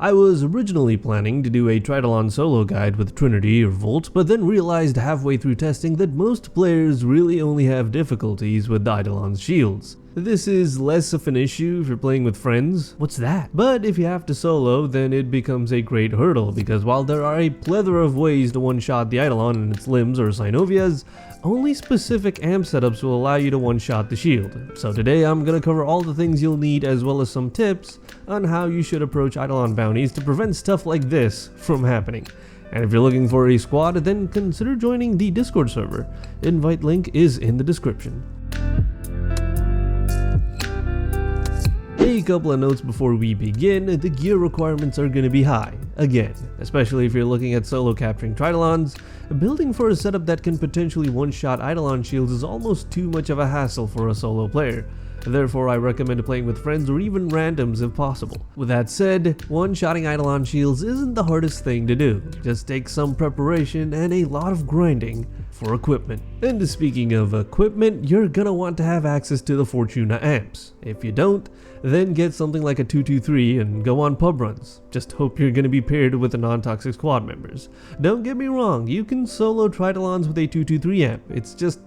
I was originally planning to do a Eidolon solo guide with Trinity or Volt, but then realized halfway through testing that most players really only have difficulties with Eidolon Shields. This is less of an issue if you're playing with friends. What's that? But if you have to solo, then it becomes a great hurdle, because while there are a plethora of ways to one-shot the Eidolon and its limbs or Synovias, only specific amp setups will allow you to one-shot the shield. So today I'm gonna cover all the things you'll need as well as some tips on how you should approach Eidolon bounties to prevent stuff like this from happening. And if you're looking for a squad, then consider joining the Discord server. Invite link is in the description. A couple of notes before we begin. The gear requirements are going to be high, again, especially if you're looking at solo capturing Tridolons. Building for a setup that can potentially one-shot Eidolon Shields is almost too much of a hassle for a solo player. Therefore, I recommend playing with friends or even randoms if possible. With that said, one-shotting Eidolon Shields isn't the hardest thing to do. It just takes some preparation and a lot of grinding for equipment. And speaking of equipment, you're gonna want to have access to the Fortuna amps. If you don't, then get something like a 223 and go on pub runs. Just hope you're gonna be paired with the non-toxic squad members. Don't get me wrong, you can solo Tridolons with a 223 amp. It's just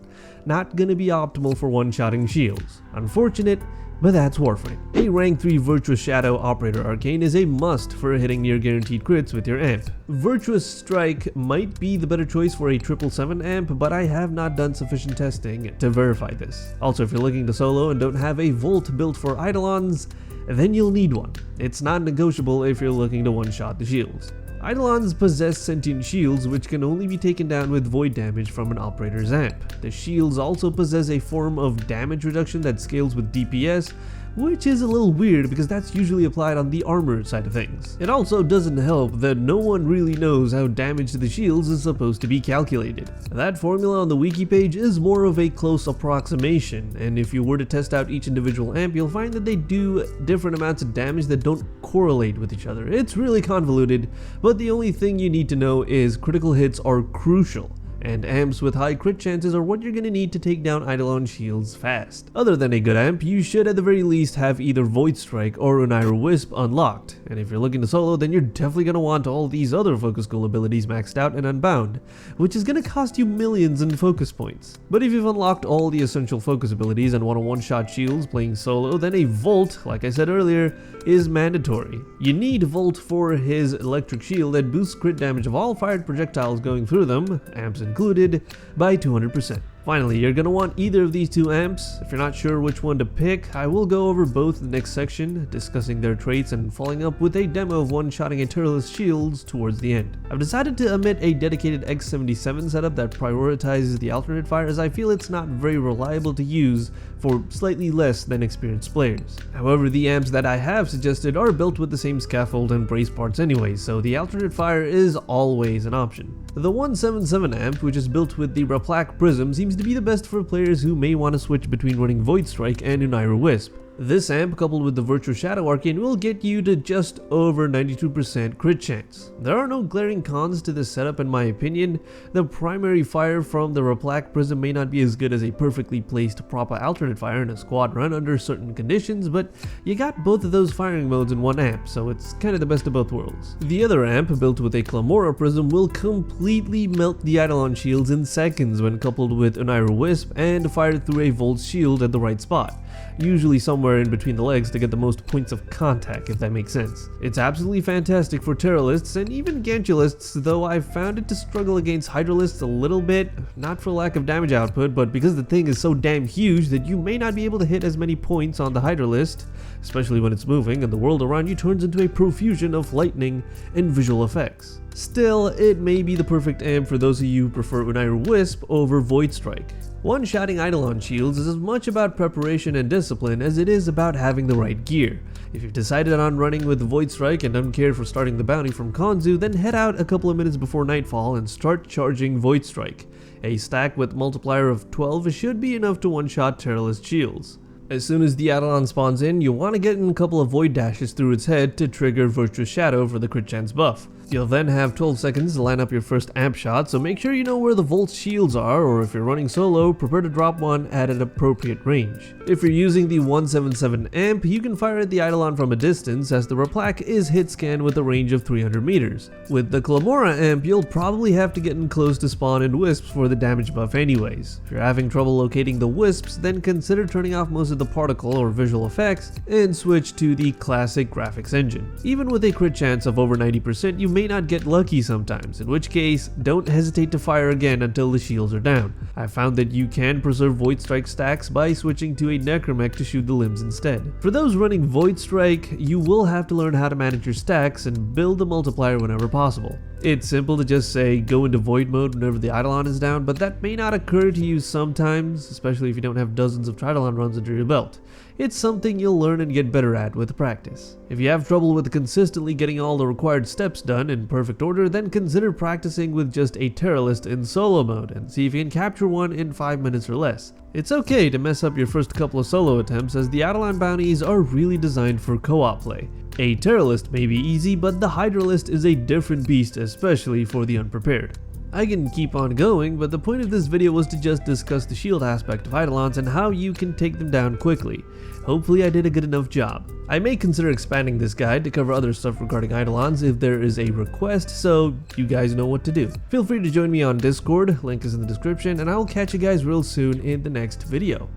not gonna be optimal for one-shotting shields. Unfortunate, but that's Warframe. A rank 3 Virtuous Shadow Operator Arcane is a must for hitting near guaranteed crits with your amp. Virtuous Strike might be the better choice for a 777 amp, but I have not done sufficient testing to verify this. Also, if you're looking to solo and don't have a Volt built for Eidolons, then you'll need one. It's not negotiable if you're looking to one-shot the shields. Eidolons possess sentient shields which can only be taken down with void damage from an operator's amp. The shields also possess a form of damage reduction that scales with DPS, which is a little weird because that's usually applied on the armor side of things. It also doesn't help that no one really knows how damage to the shields is supposed to be calculated. That formula on the wiki page is more of a close approximation, and if you were to test out each individual amp, you'll find that they do different amounts of damage that don't correlate with each other. It's really convoluted, but the only thing you need to know is critical hits are crucial, and amps with high crit chances are what you're going to need to take down Eidolon Shields fast. Other than a good amp, you should at the very least have either Void Strike or Unaira Wisp unlocked, and if you're looking to solo, then you're definitely going to want all these other focus goal abilities maxed out and unbound, which is going to cost you millions in focus points. But if you've unlocked all the essential focus abilities and want to one-shot shields playing solo, then a Volt, like I said earlier, is mandatory. You need Volt for his electric shield that boosts crit damage of all fired projectiles going through them, amps included, by 200%. Finally, you're going to want either of these two amps. If you're not sure which one to pick, I will go over both in the next section, discussing their traits and following up with a demo of one-shotting a Turles shields towards the end. I've decided to omit a dedicated X77 setup that prioritizes the alternate fire, as I feel it's not very reliable to use for slightly less than experienced players. However, the amps that I have suggested are built with the same scaffold and brace parts anyway, so the alternate fire is always an option. The 177 amp, which is built with the Raplac Prism, seems to be the best for players who may want to switch between running Void Strike and Unaira Wisp. This amp, coupled with the Virtuous Shadow Arcane, will get you to just over 92% crit chance. There are no glaring cons to this setup in my opinion. The primary fire from the Raplac Prism may not be as good as a perfectly placed proper alternate fire in a squad run under certain conditions, but you got both of those firing modes in one amp, so it's kind of the best of both worlds. The other amp, built with a Clamora Prism, will completely melt the Eidolon Shields in seconds when coupled with Unaira Wisp and fired through a Volt shield at the right spot, usually somewhere in between the legs to get the most points of contact, if that makes sense. It's absolutely fantastic for Terralists and even Gantulists, though I've found it to struggle against Hydralists a little bit, not for lack of damage output, but because the thing is so damn huge that you may not be able to hit as many points on the Hydralist, especially when it's moving and the world around you turns into a profusion of lightning and visual effects. Still, it may be the perfect amp for those of you who prefer Unaira Wisp over Void Strike. One-shotting Eidolon Shields is as much about preparation and discipline as it is about having the right gear. If you've decided on running with Void Strike and don't care for starting the bounty from Konzu, then head out a couple of minutes before nightfall and start charging Void Strike. A stack with multiplier of 12 should be enough to one-shot Terralist Shields. As soon as the Eidolon spawns in, you'll want to get in a couple of void dashes through its head to trigger Virtuous Shadow for the crit chance buff. You'll then have 12 seconds to line up your first amp shot, so make sure you know where the Volt's shields are, or if you're running solo, prepare to drop one at an appropriate range. If you're using the 177 amp, you can fire at the Eidolon from a distance, as the Replac is hit scan with a range of 300 meters. With the Clamora amp, you'll probably have to get in close to spawn and wisps for the damage buff anyways. If you're having trouble locating the wisps, then consider turning off most of the particle or visual effects and switch to the classic graphics engine. Even with a crit chance of over 90%, you may not get lucky sometimes, in which case, don't hesitate to fire again until the shields are down. I found that you can preserve Void Strike stacks by switching to a Necromech to shoot the limbs instead. For those running Void Strike, you will have to learn how to manage your stacks and build a multiplier whenever possible. It's simple to just say go into void mode whenever the Eidolon is down, but that may not occur to you sometimes, especially if you don't have dozens of Tridolon runs under your belt. It's something you'll learn and get better at with practice. If you have trouble with consistently getting all the required steps done in perfect order, then consider practicing with just a Terrorist in solo mode and see if you can capture one in 5 minutes or less. It's okay to mess up your first couple of solo attempts, as the Eidolon bounties are really designed for co-op play. A Terrorist may be easy, but the Hydralist is a different beast, especially for the unprepared. I can keep on going, but the point of this video was to just discuss the shield aspect of Eidolons and how you can take them down quickly. Hopefully I did a good enough job. I may consider expanding this guide to cover other stuff regarding Eidolons if there is a request, so you guys know what to do. Feel free to join me on Discord, link is in the description, and I will catch you guys real soon in the next video.